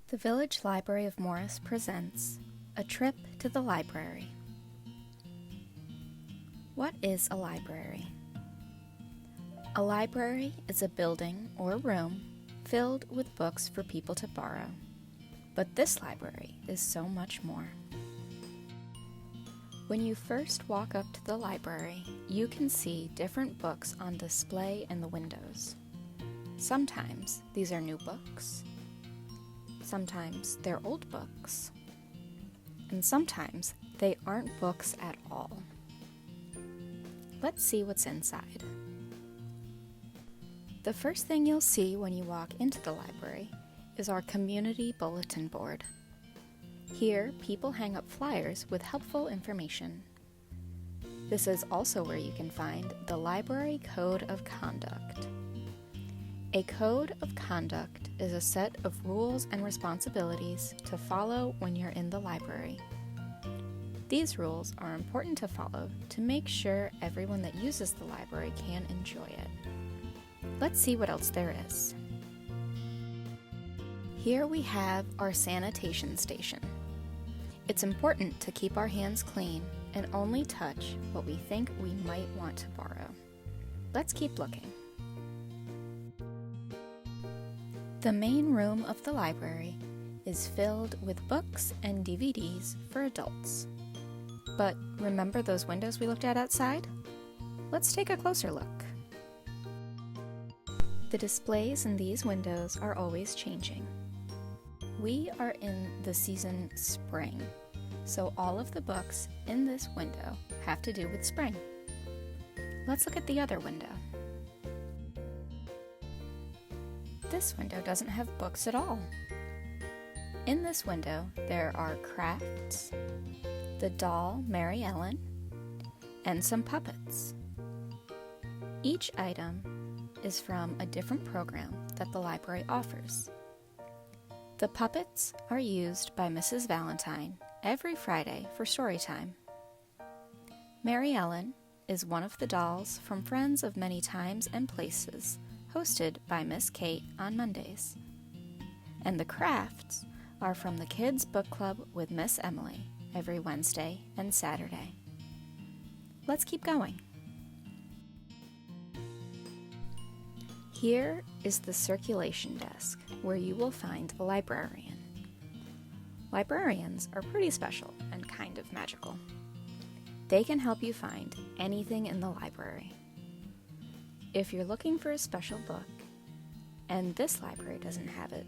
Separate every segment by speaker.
Speaker 1: The Village Library of Morris presents A Trip to the Library. What is a library? A library is a building or room filled with books for people to borrow. But this library is so much more. When you first walk up to the library, you can see different books on display in the windows. Sometimes these are new books. Sometimes they're old books. And sometimes they aren't books at all. Let's see what's inside. The first thing you'll see when you walk into the library is our community bulletin board. Here, people hang up flyers with helpful information. This is also where you can find the Library Code of Conduct. A code of conduct is a set of rules and responsibilities to follow when you're in the library. These rules are important to follow to make sure everyone that uses the library can enjoy it. Let's see what else there is. Here we have our sanitation station. It's important to keep our hands clean and only touch what we think we might want to borrow. Let's keep looking. The main room of the library is filled with books and DVDs for adults. But remember those windows we looked at outside? Let's take a closer look. The displays in these windows are always changing. We are in the season spring, so all of the books in this window have to do with spring. Let's look at the other window. This window doesn't have books at all. In this window, there are crafts, the doll Mary Ellen, and some puppets. Each item is from a different program that the library offers. The puppets are used by Mrs. Valentine every Friday for story time. Mary Ellen is one of the dolls from Friends of Many Times and Places, hosted by Miss Kate on Mondays. And the crafts are from the Kids Book Club with Miss Emily every Wednesday and Saturday. Let's keep going. Here is the circulation desk, where you will find the librarian. Librarians are pretty special and kind of magical. They can help you find anything in the library. If you're looking for a special book, and this library doesn't have it,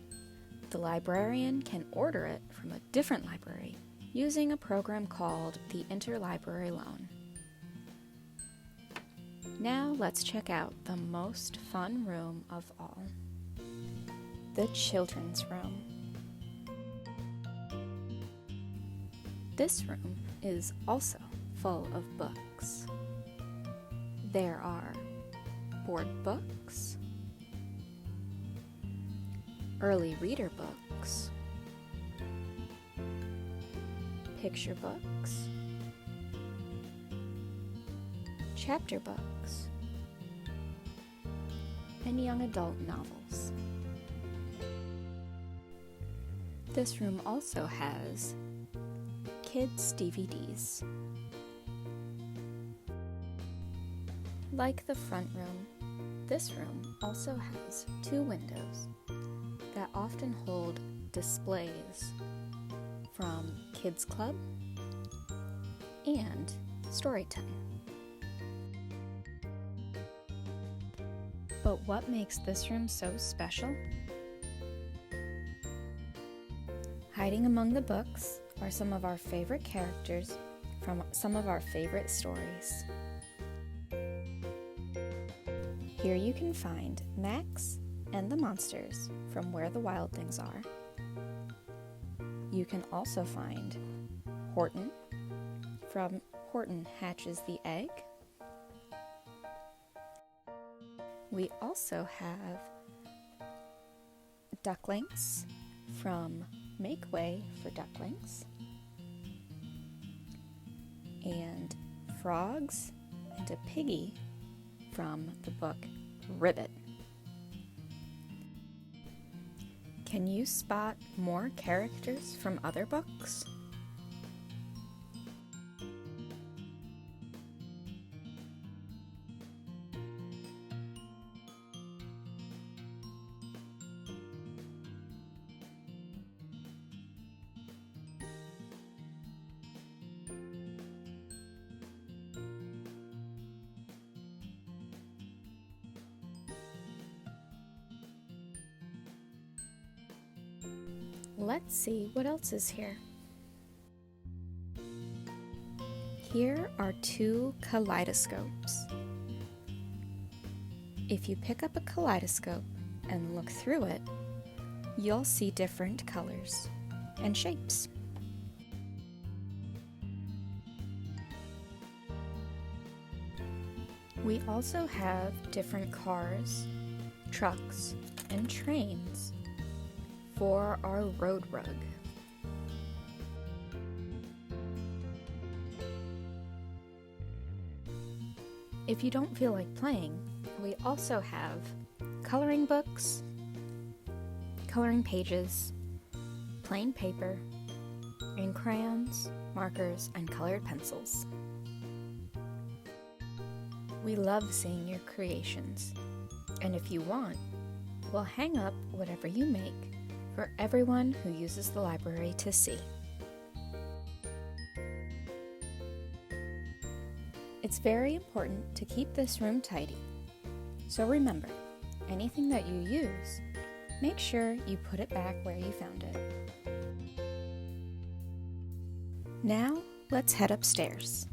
Speaker 1: the librarian can order it from a different library using a program called the Interlibrary Loan. Now let's check out the most fun room of all, the children's room. This room is also full of books. There are board books, early reader books, picture books, chapter books, and young adult novels. This room also has kids' DVDs. Like the front room, this room also has two windows that often hold displays from Kids Club and Storytime. But what makes this room so special? Hiding among the books are some of our favorite characters from some of our favorite stories. Here you can find Max and the monsters from Where the Wild Things Are. You can also find Horton from Horton Hatches the Egg. We also have Ducklings from Make Way for Ducklings, and Frogs and a Piggy from the book Ribbit. Can you spot more characters from other books? Let's see what else is here. Here are 2 kaleidoscopes. If you pick up a kaleidoscope and look through it, you'll see different colors and shapes. We also have different cars, trucks, and trains for our road rug. If you don't feel like playing, we also have coloring books, coloring pages, plain paper, and crayons, markers, and colored pencils. We love seeing your creations, and if you want, we'll hang up whatever you make for everyone who uses the library to see. It's very important to keep this room tidy. So remember, anything that you use, make sure you put it back where you found it. Now, let's head upstairs.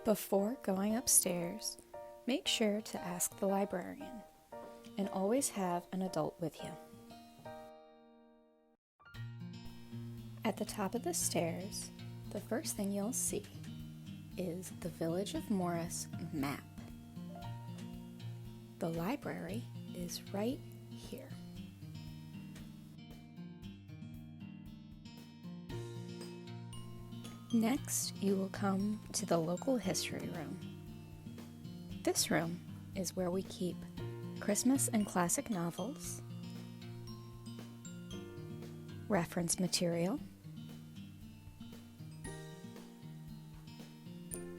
Speaker 1: Before going upstairs, make sure to ask the librarian, and always have an adult with you. At the top of the stairs, the first thing you'll see is the Village of Morris map. The library is right here. Next, you will come to the local history room. This room is where we keep Christmas and classic novels, reference material,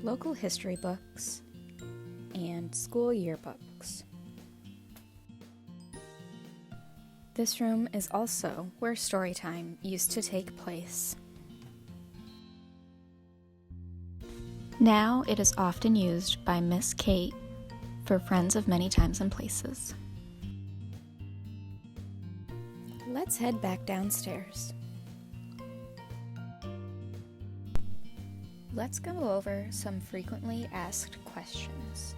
Speaker 1: local history books, and school yearbooks. This room is also where story time used to take place. Now it is often used by Miss Kate for Friends of Many Times and Places. Let's head back downstairs. Let's go over some frequently asked questions.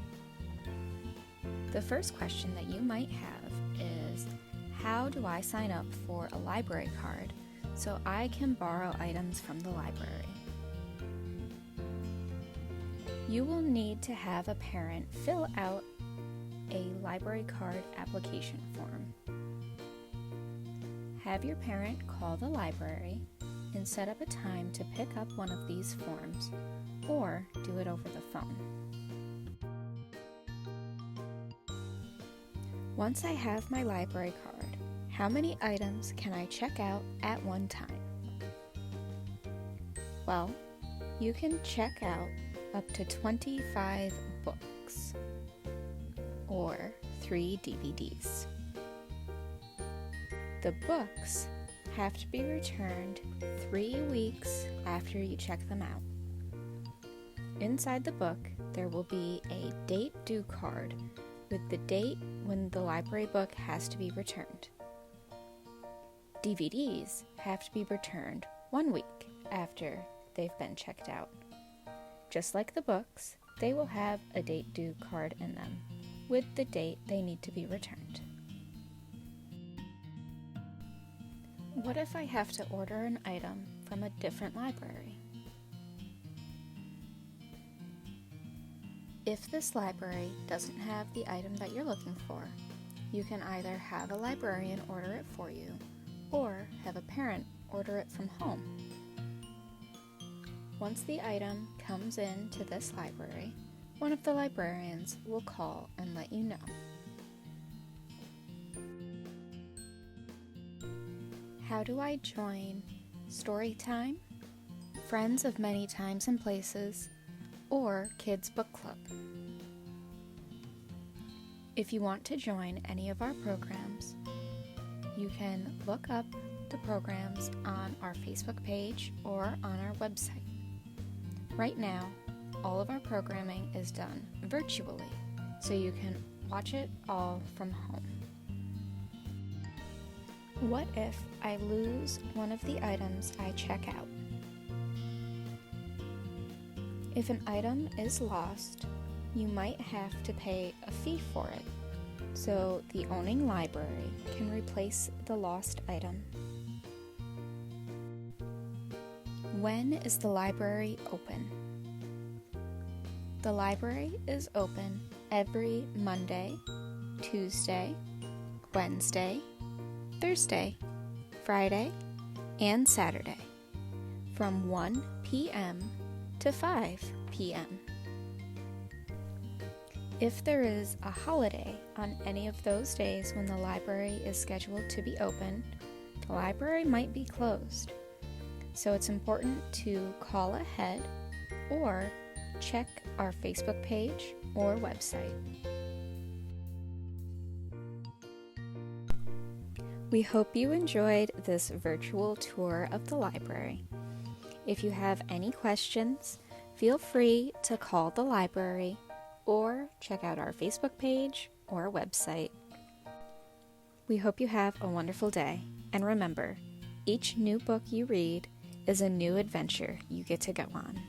Speaker 1: The first question that you might have is, how do I sign up for a library card so I can borrow items from the library? You will need to have a parent fill out a library card application form. Have your parent call the library and set up a time to pick up one of these forms, or do it over the phone. Once I have my library card, how many items can I check out at one time? Well, you can check out up to 25 books or 3 DVDs. The books have to be returned 3 weeks after you check them out. Inside the book, there will be a date due card with the date when the library book has to be returned. DVDs have to be returned 1 week after they've been checked out. Just like the books, they will have a date due card in them with the date they need to be returned. What if I have to order an item from a different library? If this library doesn't have the item that you're looking for, you can either have a librarian order it for you or have a parent order it from home. Once the item comes in to this library, one of the librarians will call and let you know. How do I join Storytime, Friends of Many Times and Places, or Kids Book Club? If you want to join any of our programs, you can look up the programs on our Facebook page or on our website. Right now, all of our programming is done virtually, so you can watch it all from home. What if I lose one of the items I check out? If an item is lost, you might have to pay a fee for it, so the owning library can replace the lost item. When is the library open? The library is open every Monday, Tuesday, Wednesday, Thursday, Friday, and Saturday from 1 p.m. to 5 p.m. If there is a holiday on any of those days when the library is scheduled to be open, the library might be closed. So it's important to call ahead or check our Facebook page or website. We hope you enjoyed this virtual tour of the library. If you have any questions, feel free to call the library or check out our Facebook page or website. We hope you have a wonderful day, and remember, each new book you read is a new adventure you get to go on.